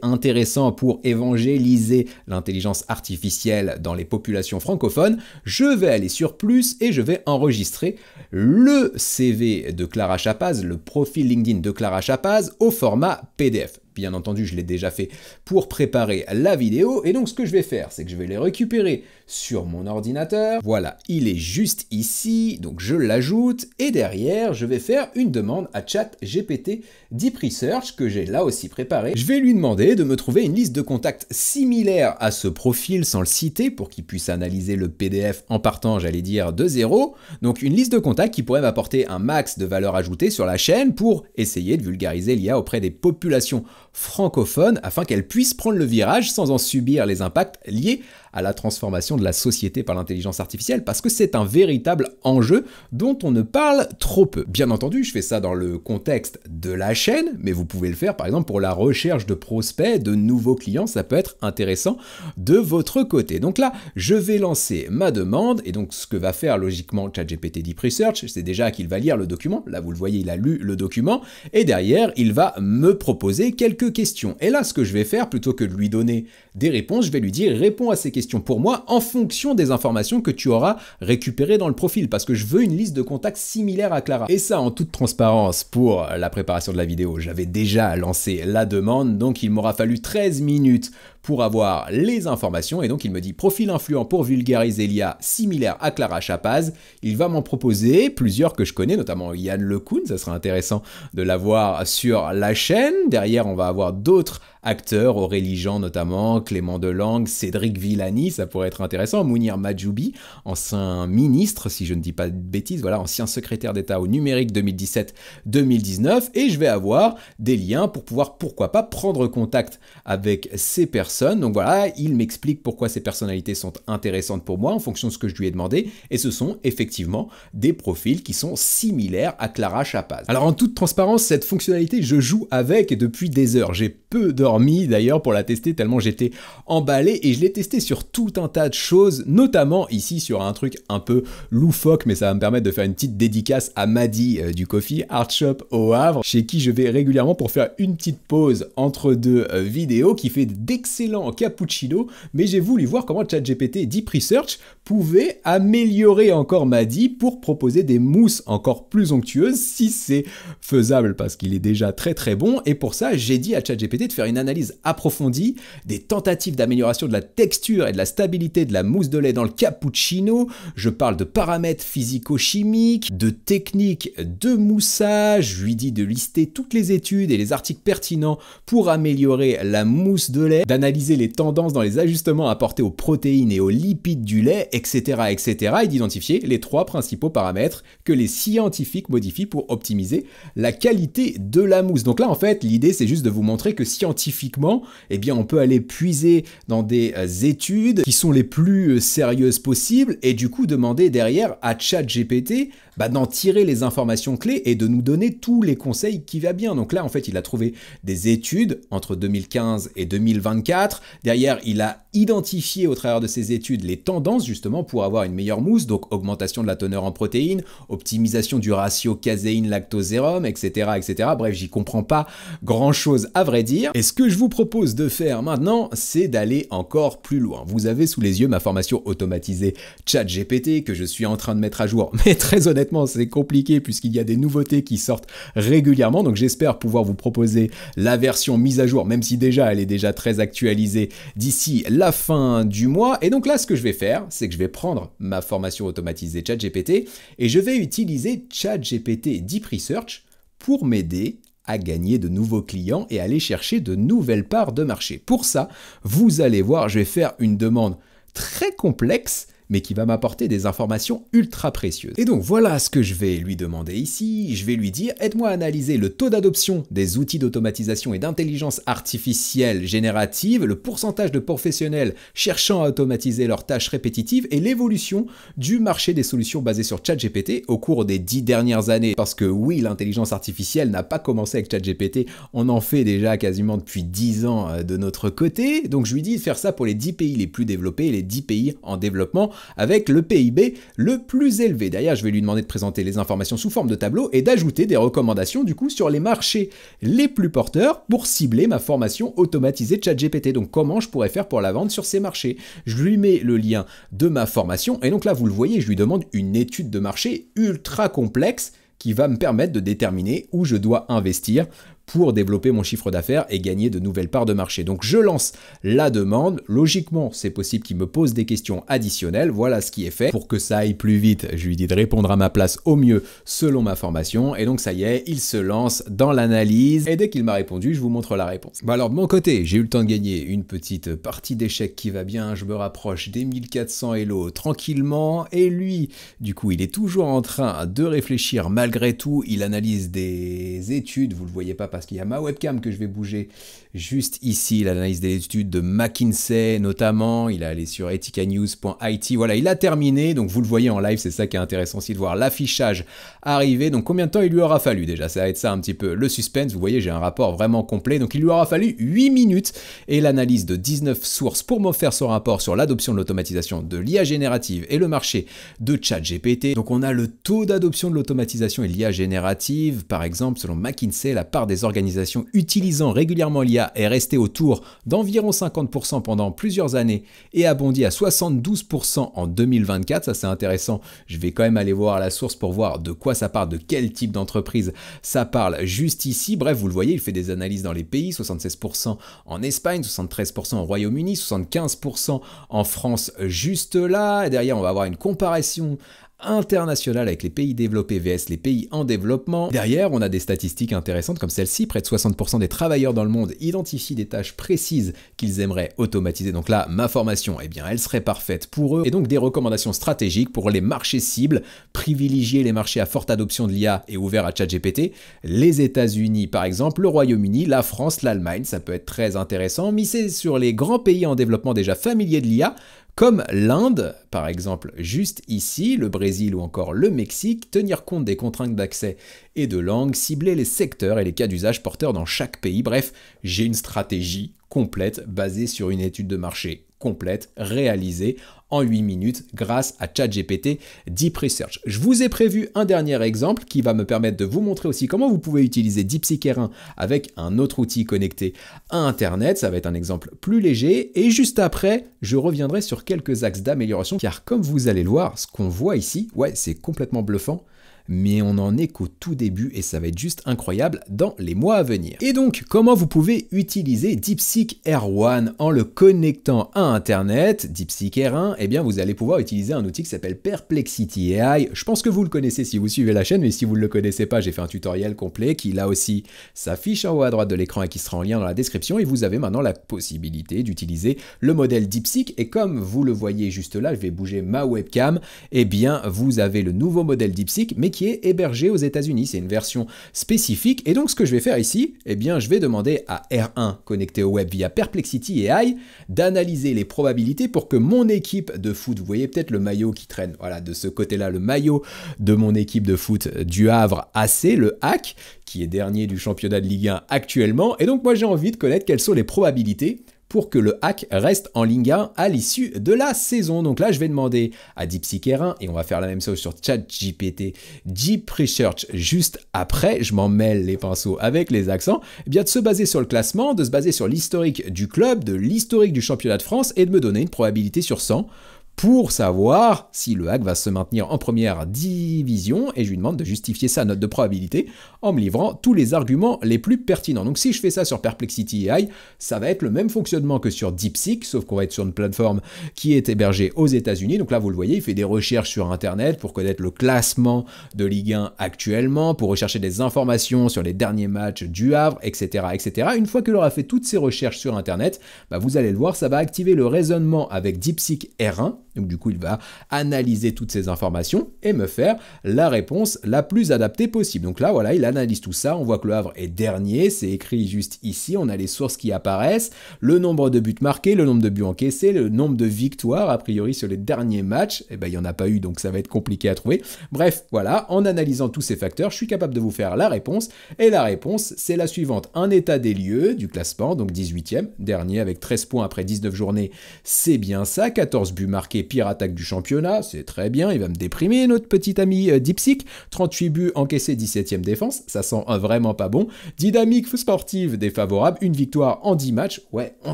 intéressants pour évangéliser l'intelligence artificielle dans les populations francophones, je vais aller sur plus et je vais enregistrer le CV de Clara Chapaz, le profil LinkedIn de Clara Chapaz au format PDF. bien entendu, je l'ai déjà fait pour préparer la vidéo. Et donc, ce que je vais faire, c'est que je vais les récupérer sur mon ordinateur. Voilà, il est juste ici, donc je l'ajoute. Et derrière, je vais faire une demande à ChatGPT Deep Research, que j'ai là aussi préparé. Je vais lui demander de me trouver une liste de contacts similaire à ce profil sans le citer, pour qu'il puisse analyser le PDF en partant, j'allais dire, de zéro. Donc une liste de contacts qui pourrait m'apporter un max de valeur ajoutée sur la chaîne pour essayer de vulgariser l'IA auprès des populations francophones afin qu'elles puissent prendre le virage sans en subir les impacts liés à la transformation de la société par l'intelligence artificielle, parce que c'est un véritable enjeu dont on ne parle trop peu. Bien entendu, je fais ça dans le contexte de la chaîne, mais vous pouvez le faire par exemple pour la recherche de prospects, de nouveaux clients, ça peut être intéressant de votre côté. Donc là, je vais lancer ma demande, et donc ce que va faire logiquement ChatGPT Deep Research, c'est déjà qu'il va lire le document. Là, vous le voyez, il a lu le document, et derrière, il va me proposer quelques questions. Et là, ce que je vais faire, plutôt que de lui donner des réponses, je vais lui dire, réponds à ces questions pour moi en fonction des informations que tu auras récupérées dans le profil, parce que je veux une liste de contacts similaire à Clara. Et ça, en toute transparence, pour la préparation de la vidéo, j'avais déjà lancé la demande, donc il m'aura fallu 13 minutes pour avoir les informations, et donc il me dit profil influent pour vulgariser l'IA similaire à Clara Chapaz. Il va m'en proposer plusieurs que je connais, notamment Yann LeCun, ça sera intéressant de l'avoir sur la chaîne. Derrière, on va avoir d'autres acteurs, Aurélie Jean notamment, Clément Delangue, Cédric Villani, ça pourrait être intéressant, Mounir Majoubi, ancien ministre, si je ne dis pas de bêtises, voilà, ancien secrétaire d'État au numérique 2017-2019, et je vais avoir des liens pour pouvoir, pourquoi pas, prendre contact avec ces personnes. Donc voilà, il m'explique pourquoi ces personnalités sont intéressantes pour moi en fonction de ce que je lui ai demandé, et ce sont effectivement des profils qui sont similaires à Clara Chapaz. Alors en toute transparence, cette fonctionnalité, je joue avec depuis des heures, j'ai peu dormi d'ailleurs pour la tester tellement j'étais emballé, et je l'ai testé sur tout un tas de choses, notamment ici sur un truc un peu loufoque, mais ça va me permettre de faire une petite dédicace à Madi du Coffee Art Shop au Havre, chez qui je vais régulièrement pour faire une petite pause entre deux vidéos, qui fait d'excellents cappuccinos, mais j'ai voulu voir comment ChatGPT Deep Research pouvait améliorer encore Madi pour proposer des mousses encore plus onctueuses, si c'est faisable, parce qu'il est déjà très très bon. Et pour ça, j'ai dit à ChatGPT de faire une analyse approfondie des tentatives d'amélioration de la texture et de la stabilité de la mousse de lait dans le cappuccino. Je parle de paramètres physico-chimiques, de techniques de moussage. Je lui dis de lister toutes les études et les articles pertinents pour améliorer la mousse de lait, d'analyser les tendances dans les ajustements apportés aux protéines et aux lipides du lait, etc., etc., et d'identifier les 3 principaux paramètres que les scientifiques modifient pour optimiser la qualité de la mousse. Donc là, en fait, l'idée, c'est juste de vous montrer que scientifiquement, eh bien, on peut aller puiser dans des études qui sont les plus sérieuses possibles, et du coup, demander derrière à ChatGPT d'en tirer les informations clés et de nous donner tous les conseils qui va bien. Donc là, en fait, il a trouvé des études entre 2015 et 2024. Derrière, il a identifié au travers de ces études les tendances justement pour avoir une meilleure mousse, donc augmentation de la teneur en protéines, optimisation du ratio caséine-lactosérum, etc., etc. Bref, j'y comprends pas grand-chose à vrai dire. Et ce que je vous propose de faire maintenant, c'est d'aller encore plus loin. Vous avez sous les yeux ma formation automatisée ChatGPT que je suis en train de mettre à jour, mais très honnêtement, c'est compliqué puisqu'il y a des nouveautés qui sortent régulièrement, donc j'espère pouvoir vous proposer la version mise à jour, même si déjà elle est déjà très actualisée d'ici la fin du mois. Et donc là, ce que je vais faire, c'est que je vais prendre ma formation automatisée ChatGPT et je vais utiliser ChatGPT Deep Research pour m'aider à gagner de nouveaux clients et aller chercher de nouvelles parts de marché. Pour ça, vous allez voir, je vais faire une demande très complexe, mais qui va m'apporter des informations ultra précieuses. Et donc voilà ce que je vais lui demander ici. Je vais lui dire, aide-moi à analyser le taux d'adoption des outils d'automatisation et d'intelligence artificielle générative, le pourcentage de professionnels cherchant à automatiser leurs tâches répétitives et l'évolution du marché des solutions basées sur ChatGPT au cours des 10 dernières années. Parce que oui, l'intelligence artificielle n'a pas commencé avec ChatGPT, on en fait déjà quasiment depuis 10 ans de notre côté. Donc je lui dis de faire ça pour les 10 pays les plus développés et les 10 pays en développement, avec le PIB le plus élevé. Derrière, je vais lui demander de présenter les informations sous forme de tableau et d'ajouter des recommandations du coup sur les marchés les plus porteurs pour cibler ma formation automatisée de ChatGPT. Donc comment je pourrais faire pour la vendre sur ces marchés. Je lui mets le lien de ma formation et donc là vous le voyez, je lui demande une étude de marché ultra complexe qui va me permettre de déterminer où je dois investir pour développer mon chiffre d'affaires et gagner de nouvelles parts de marché. Donc je lance la demande, logiquement c'est possible qu'il me pose des questions additionnelles, voilà ce qui est fait. Pour que ça aille plus vite, je lui dis de répondre à ma place au mieux selon ma formation, et donc ça y est, il se lance dans l'analyse, et dès qu'il m'a répondu, je vous montre la réponse. Bon alors de mon côté, j'ai eu le temps de gagner une petite partie d'échecs qui va bien, je me rapproche des 1400 Elo tranquillement, et lui, du coup, il est toujours en train de réfléchir malgré tout, il analyse des études, vous le voyez pas parce qu'il y a ma webcam que je vais bouger juste ici, l'analyse des études de McKinsey notamment, il est allé sur ethicanews.it, voilà, il a terminé, donc vous le voyez en live, c'est ça qui est intéressant aussi de voir l'affichage arriver, donc combien de temps il lui aura fallu déjà, ça va être ça un petit peu le suspense, vous voyez j'ai un rapport vraiment complet, donc il lui aura fallu 8 minutes et l'analyse de 19 sources pour me faire son rapport sur l'adoption de l'automatisation de l'IA générative et le marché de ChatGPT. Donc on a le taux d'adoption de l'automatisation et l'IA générative, par exemple selon McKinsey, la part des organisations utilisant régulièrement l'IA est restée autour d'environ 50% pendant plusieurs années et a bondi à 72% en 2024, ça c'est intéressant, je vais quand même aller voir la source pour voir de quoi ça parle, de quel type d'entreprise ça parle juste ici. Bref, vous le voyez, il fait des analyses dans les pays, 76% en Espagne, 73% au Royaume-Uni, 75% en France juste là, et derrière on va avoir une comparaison internationale avec les pays développés vs les pays en développement. Derrière, on a des statistiques intéressantes comme celle-ci, près de 60% des travailleurs dans le monde identifient des tâches précises qu'ils aimeraient automatiser. Donc là, ma formation, eh bien, elle serait parfaite pour eux. Et donc des recommandations stratégiques pour les marchés cibles, privilégier les marchés à forte adoption de l'IA et ouverts à ChatGPT, les États-Unis par exemple, le Royaume-Uni, la France, l'Allemagne, ça peut être très intéressant. Miser sur les grands pays en développement déjà familiers de l'IA, comme l'Inde, par exemple, juste ici, le Brésil ou encore le Mexique, tenir compte des contraintes d'accès et de langue, cibler les secteurs et les cas d'usage porteurs dans chaque pays. Bref, j'ai une stratégie complète basée sur une étude de marché complète réalisée en 8 minutes grâce à ChatGPT Deep Research. Je vous ai prévu un dernier exemple qui va me permettre de vous montrer aussi comment vous pouvez utiliser DeepSeek R1 avec un autre outil connecté à Internet. Ça va être un exemple plus léger et juste après, je reviendrai sur quelques axes d'amélioration car comme vous allez le voir, ce qu'on voit ici, ouais, c'est complètement bluffant. Mais on en est qu'au tout début et ça va être juste incroyable dans les mois à venir. Et donc, comment vous pouvez utiliser DeepSeek R1 en le connectant à Internet, DeepSeek R1, eh bien vous allez pouvoir utiliser un outil qui s'appelle Perplexity AI. Je pense que vous le connaissez si vous suivez la chaîne, mais si vous ne le connaissez pas, j'ai fait un tutoriel complet qui là aussi s'affiche en haut à droite de l'écran et qui sera en lien dans la description. Et vous avez maintenant la possibilité d'utiliser le modèle DeepSeek. Et comme vous le voyez juste là, je vais bouger ma webcam, eh bien vous avez le nouveau modèle DeepSeek, mais qui est hébergé aux États-Unis. C'est une version spécifique. Et donc, ce que je vais faire ici, eh bien, je vais demander à R1 connecté au web via Perplexity AI d'analyser les probabilités pour que mon équipe de foot, vous voyez peut-être le maillot qui traîne, voilà, de ce côté-là, le maillot de mon équipe de foot du Havre AC, le HAC, qui est dernier du championnat de Ligue 1 actuellement. Et donc, moi, j'ai envie de connaître quelles sont les probabilités pour que le hack reste en Ligue 1 à l'issue de la saison. Donc là, je vais demander à DeepSeek R1, et on va faire la même chose sur ChatGPT Deep Research juste après, je m'en mêle les pinceaux avec les accents, eh bien de se baser sur le classement, de se baser sur l'historique du club, de l'historique du championnat de France, et de me donner une probabilité sur 100 pour savoir si le hack va se maintenir en première division, et je lui demande de justifier sa note de probabilité en me livrant tous les arguments les plus pertinents. Donc si je fais ça sur Perplexity AI, ça va être le même fonctionnement que sur DeepSeek, sauf qu'on va être sur une plateforme qui est hébergée aux États-Unis. Donc là, vous le voyez, il fait des recherches sur Internet pour connaître le classement de Ligue 1 actuellement, pour rechercher des informations sur les derniers matchs du Havre, etc., etc. Une fois qu'il aura fait toutes ces recherches sur Internet, bah vous allez le voir, ça va activer le raisonnement avec DeepSeek R1. Donc du coup, il va analyser toutes ces informations et me faire la réponse la plus adaptée possible. Donc là, voilà, il analyse tout ça. On voit que le Havre est dernier. C'est écrit juste ici. On a les sources qui apparaissent, le nombre de buts marqués, le nombre de buts encaissés, le nombre de victoires, a priori, sur les derniers matchs. Eh ben, il n'y en a pas eu, donc ça va être compliqué à trouver. Bref, voilà, en analysant tous ces facteurs, je suis capable de vous faire la réponse. Et la réponse, c'est la suivante. Un état des lieux du classement, donc 18e, dernier avec 13 points après 19 journées. C'est bien ça, 14 buts marqués pires attaques du championnat, c'est très bien, il va me déprimer notre petit ami Dipsic, 38 buts encaissés, 17e défense, ça sent vraiment pas bon, dynamique sportive défavorable, une victoire en 10 matchs, ouais, on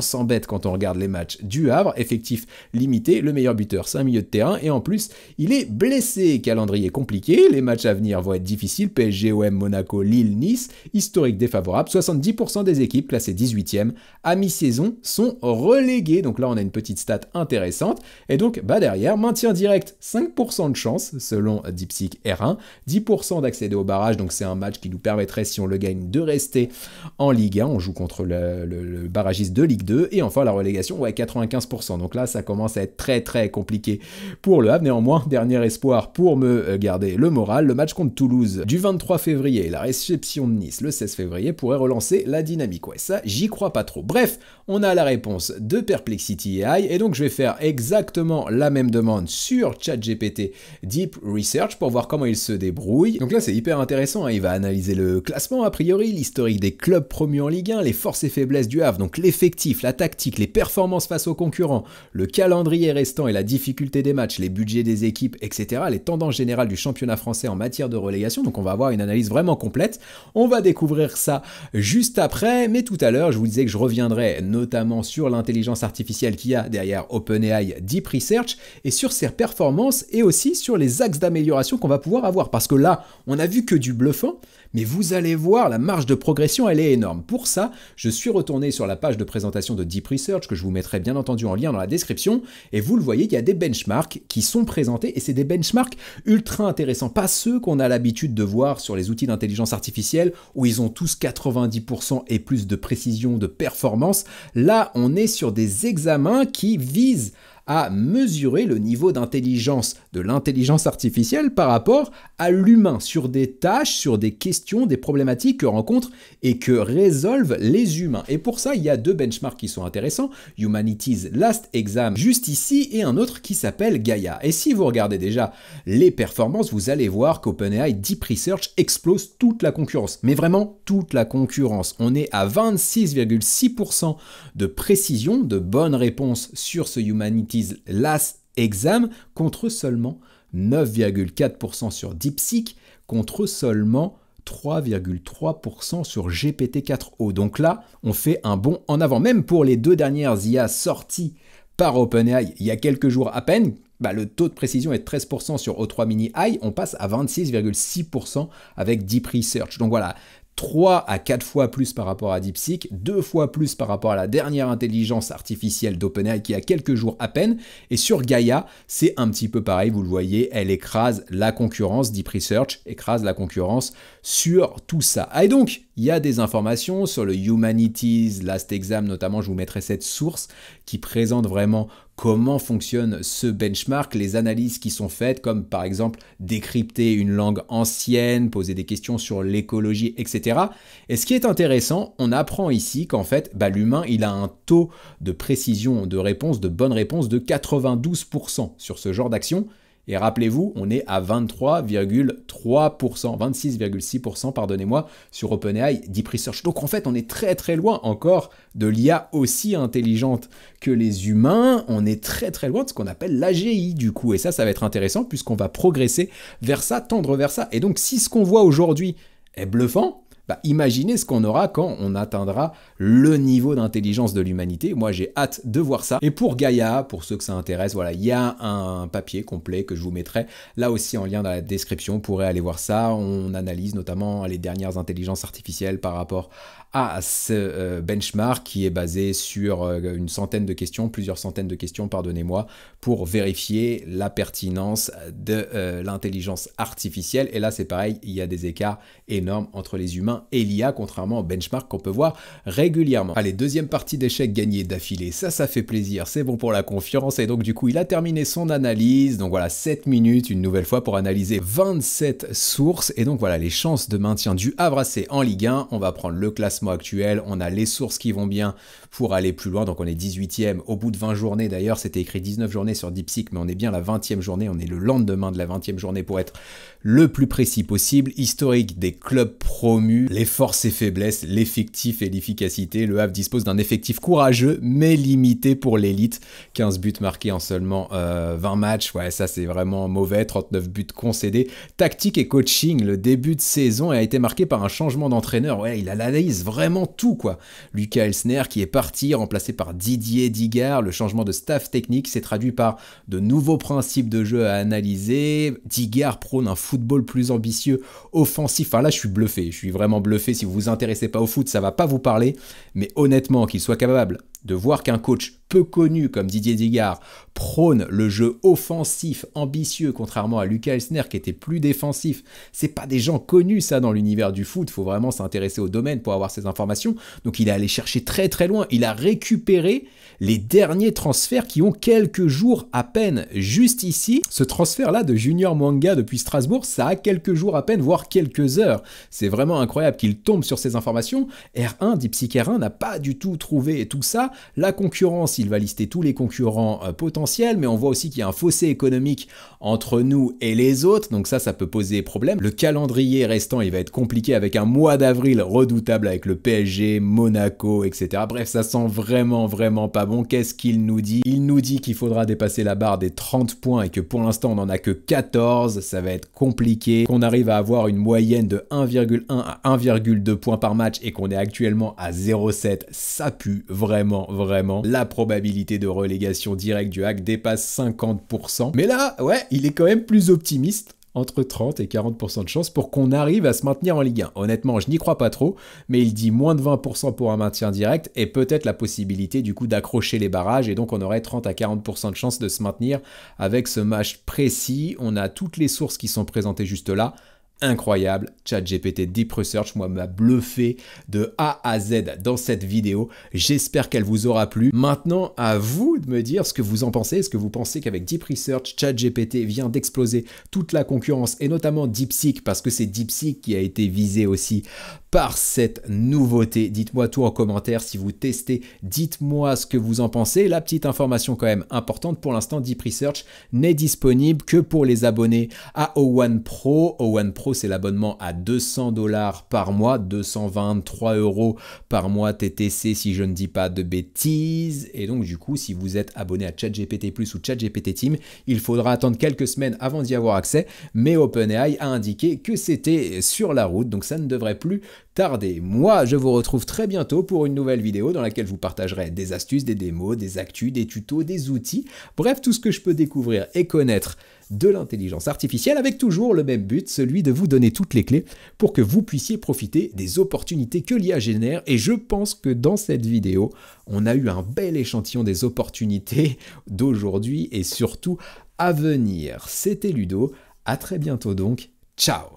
s'embête quand on regarde les matchs du Havre, effectif limité, le meilleur buteur c'est un milieu de terrain, et en plus, il est blessé, calendrier compliqué, les matchs à venir vont être difficiles, PSG, OM, Monaco, Lille, Nice, historique défavorable, 70% des équipes classées 18e à mi-saison sont reléguées, donc là on a une petite stat intéressante, et donc derrière, maintien direct, 5% de chance selon Dipsic R1, 10% d'accéder au barrage, donc c'est un match qui nous permettrait, si on le gagne, de rester en Ligue 1, on joue contre le barragiste de Ligue 2, et enfin la relégation, ouais, 95%, donc là ça commence à être très très compliqué pour le Havre, néanmoins, dernier espoir pour me garder le moral, le match contre Toulouse du 23 février, la réception de Nice le 16 février pourrait relancer la dynamique, ouais, ça j'y crois pas trop. Bref, on a la réponse de Perplexity AI, et donc je vais faire exactement la même demande sur ChatGPT Deep Research pour voir comment il se débrouille. Donc là c'est hyper intéressant, hein. Il va analyser le classement a priori, l'historique des clubs promus en Ligue 1, les forces et faiblesses du Havre, donc l'effectif, la tactique, les performances face aux concurrents, le calendrier restant et la difficulté des matchs, les budgets des équipes, etc., les tendances générales du championnat français en matière de relégation, donc on va avoir une analyse vraiment complète. On va découvrir ça juste après, mais tout à l'heure je vous disais que je reviendrai notamment sur l'intelligence artificielle qu'il y a derrière OpenAI Deep Research et sur ses performances et aussi sur les axes d'amélioration qu'on va pouvoir avoir, parce que là on a vu que du bluffant, mais vous allez voir, la marge de progression, elle est énorme. Pour ça, je suis retourné sur la page de présentation de Deep Research, que je vous mettrai bien entendu en lien dans la description, et vous le voyez, il y a des benchmarks qui sont présentés, et c'est des benchmarks ultra intéressants, pas ceux qu'on a l'habitude de voir sur les outils d'intelligence artificielle, où ils ont tous 90% et plus de précision, de performance. Là, on est sur des examens qui visent à mesurer le niveau d'intelligence de l'intelligence artificielle par rapport à l'humain, sur des tâches, sur des questions, des problématiques que rencontrent et que résolvent les humains. Et pour ça, il y a deux benchmarks qui sont intéressants, Humanities Last Exam juste ici, et un autre qui s'appelle Gaia. Et si vous regardez déjà les performances, vous allez voir qu'OpenAI Deep Research explose toute la concurrence, mais vraiment toute la concurrence. On est à 26,6% de précision, de bonnes réponses sur ce Humanities Last Exam, contre seulement 9,4% sur DeepSeek, contre seulement 3,3% sur GPT-4o. Donc là, on fait un bond en avant. Même pour les deux dernières IA sorties par OpenAI il y a quelques jours à peine, le taux de précision est de 13% sur O3 Mini AI, on passe à 26,6% avec Deep Research. Donc voilà, 3 à 4 fois plus par rapport à DeepSeek, 2 fois plus par rapport à la dernière intelligence artificielle d'OpenAI qui a quelques jours à peine. Et sur Gaia, c'est un petit peu pareil, vous le voyez, elle écrase la concurrence, Deep Research écrase la concurrence sur tout ça. Et donc, il y a des informations sur le Humanities Last Exam, notamment je vous mettrai cette source qui présente vraiment comment fonctionne ce benchmark, les analyses qui sont faites, comme par exemple décrypter une langue ancienne, poser des questions sur l'écologie, etc. Et ce qui est intéressant, on apprend ici qu'en fait, l'humain, il a un taux de précision de réponse, de bonne réponse de 92% sur ce genre d'action. Et rappelez-vous, on est à 23,3%, 26,6%, pardonnez-moi, sur OpenAI Deep Research. Donc en fait, on est très très loin encore de l'IA aussi intelligente que les humains. On est très très loin de ce qu'on appelle l'AGI du coup. Et ça va être intéressant puisqu'on va progresser vers ça, tendre vers ça. Et donc si ce qu'on voit aujourd'hui est bluffant, imaginez ce qu'on aura quand on atteindra le niveau d'intelligence de l'humanité. Moi, j'ai hâte de voir ça. Et pour Gaia, pour ceux que ça intéresse, voilà, il y a un papier complet que je vous mettrai là aussi en lien dans la description. Vous pourrez aller voir ça. On analyse notamment les dernières intelligences artificielles par rapport à ce benchmark qui est basé sur une centaine de questions, plusieurs centaines de questions, pardonnez-moi, pour vérifier la pertinence de l'intelligence artificielle. Et là, c'est pareil, il y a des écarts énormes entre les humains et l'IA, contrairement au benchmark qu'on peut voir régulièrement. Allez, deuxième partie d'échecs gagnée d'affilée, ça fait plaisir, c'est bon pour la confiance. Et donc du coup, il a terminé son analyse, donc voilà, 7 minutes une nouvelle fois pour analyser 27 sources. Et donc voilà, les chances de maintien du Havre AC en Ligue 1, on va prendre le classement actuel, on a les sources qui vont bien pour aller plus loin, donc on est 18e au bout de 20 journées, d'ailleurs c'était écrit 19 journées sur DeepSeek, mais on est bien la 20e journée, on est le lendemain de la 20e journée pour être le plus précis possible. Historique des clubs promus, vu les forces et faiblesses, l'effectif et l'efficacité. Le Havre dispose d'un effectif courageux mais limité pour l'élite. 15 buts marqués en seulement 20 matchs, ouais ça c'est vraiment mauvais, 39 buts concédés. Tactique et coaching, le début de saison a été marqué par un changement d'entraîneur, ouais il analyse vraiment tout quoi. Lucas Elsner qui est parti, remplacé par Didier Digard, le changement de staff technique s'est traduit par de nouveaux principes de jeu à analyser. Digard prône un football plus ambitieux, offensif. Enfin là, je suis bluffé. Je suis vraiment bluffé. Si vous vous intéressez pas au foot, ça va pas vous parler. Mais honnêtement, qu'il soit capable de voir qu'un coach peu connu comme Didier Digard prône le jeu offensif, ambitieux, contrairement à Lucas Elsner qui était plus défensif. C'est pas des gens connus ça dans l'univers du foot. Faut vraiment s'intéresser au domaine pour avoir ces informations. Donc il est allé chercher très très loin. Il a récupéré les derniers transferts qui ont quelques jours à peine. Juste ici, ce transfert-là de Junior Mwanga depuis Strasbourg, ça a quelques jours à peine, voire quelques heures. C'est vraiment incroyable qu'il tombe sur ces informations. R1, Dipsic R1 n'a pas du tout trouvé tout ça. La concurrence, il va lister tous les concurrents potentiels, mais on voit aussi qu'il y a un fossé économique entre nous et les autres, donc ça peut poser problème. Le calendrier restant, il va être compliqué avec un mois d'avril redoutable avec le PSG, Monaco, etc. Bref, ça sent vraiment pas bon. Qu'est-ce qu'il nous dit? Il nous dit qu'il faudra dépasser la barre des 30 points et que pour l'instant, on n'en a que 14. Ça va être compliqué. Qu'on arrive à avoir une moyenne de 1,1 à 1,2 points par match et qu'on est actuellement à 0,7, ça pue vraiment. La probabilité de relégation directe du Hack dépasse 50%. Mais là, ouais, il est quand même plus optimiste. Entre 30 et 40% de chance pour qu'on arrive à se maintenir en Ligue 1. Honnêtement, je n'y crois pas trop, mais il dit moins de 20% pour un maintien direct et peut-être la possibilité du coup d'accrocher les barrages et donc on aurait 30 à 40% de chance de se maintenir avec ce match précis. On a toutes les sources qui sont présentées juste là. Incroyable, ChatGPT Deep Research, moi m'a bluffé de A à Z dans cette vidéo. J'espère qu'elle vous aura plu. Maintenant, à vous de me dire ce que vous en pensez. Est-ce que vous pensez qu'avec Deep Research, ChatGPT vient d'exploser toute la concurrence et notamment DeepSeek parce que c'est DeepSeek qui a été visé aussi par cette nouveauté? Dites-moi tout en commentaire si vous testez. Dites-moi ce que vous en pensez. La petite information quand même importante, pour l'instant, Deep Research n'est disponible que pour les abonnés à O1 Pro. O1 Pro, c'est l'abonnement à 200 $ par mois, 223 € par mois TTC si je ne dis pas de bêtises. Et donc du coup, si vous êtes abonné à ChatGPT Plus ou ChatGPT Team, il faudra attendre quelques semaines avant d'y avoir accès. Mais OpenAI a indiqué que c'était sur la route, donc ça ne devrait plus tarder. Moi, je vous retrouve très bientôt pour une nouvelle vidéo dans laquelle je vous partagerai des astuces, des démos, des actus, des tutos, des outils, bref, tout ce que je peux découvrir et connaître de l'intelligence artificielle avec toujours le même but, celui de vous donner toutes les clés pour que vous puissiez profiter des opportunités que l'IA génère. Et je pense que dans cette vidéo, on a eu un bel échantillon des opportunités d'aujourd'hui et surtout à venir. C'était Ludo, à très bientôt donc, ciao!